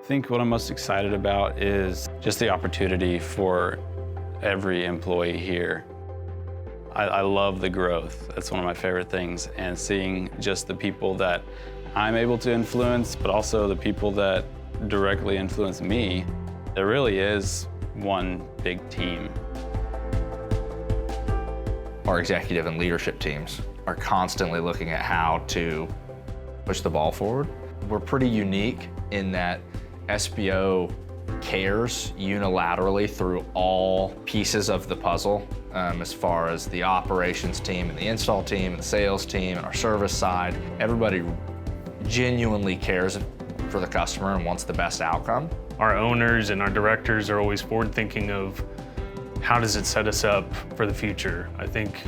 think what I'm most excited about is just the opportunity for every employee here. I love the growth. That's one of my favorite things, and seeing just the people that I'm able to influence, but also the people that directly influence me. There really is one big team. Our executive and leadership teams are constantly looking at how to push the ball forward. We're pretty unique in that SBO cares unilaterally through all pieces of the puzzle, as far as the operations team and the install team and the sales team and our service side. Everybody genuinely cares for the customer and wants the best outcome. Our owners and our directors are always forward thinking of how does it set us up for the future. I think,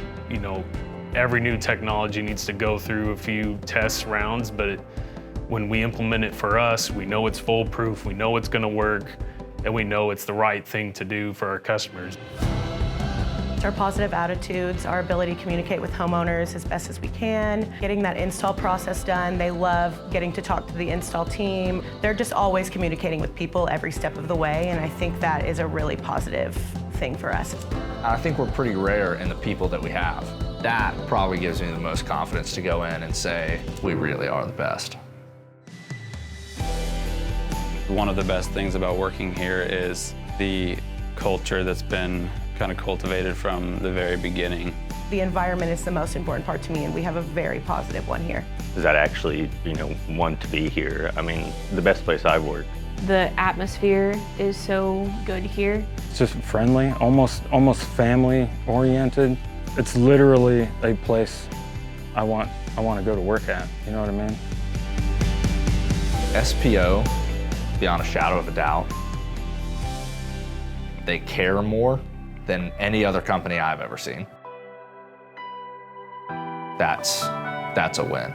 every new technology needs to go through a few test rounds, but when we implement it for us, we know it's foolproof, we know it's going to work, and we know it's the right thing to do for our customers. Our positive attitudes, our ability to communicate with homeowners as best as we can, getting that install process done. They love getting to talk to the install team. They're just always communicating with people every step of the way, and I think that is a really positive thing for us. I think we're pretty rare in the people that we have. That probably gives me the most confidence to go in and say, we really are the best. One of the best things about working here is the culture that's been kind of cultivated from the very beginning. The environment is the most important part to me, and we have a very positive one here. Is that actually, want to be here? I mean, the best place I've worked. The atmosphere is so good here. It's just friendly, almost family oriented. It's literally a place I want to go to work at, you know what I mean? SPO, beyond a shadow of a doubt, they care more than any other company I've ever seen. That's a win.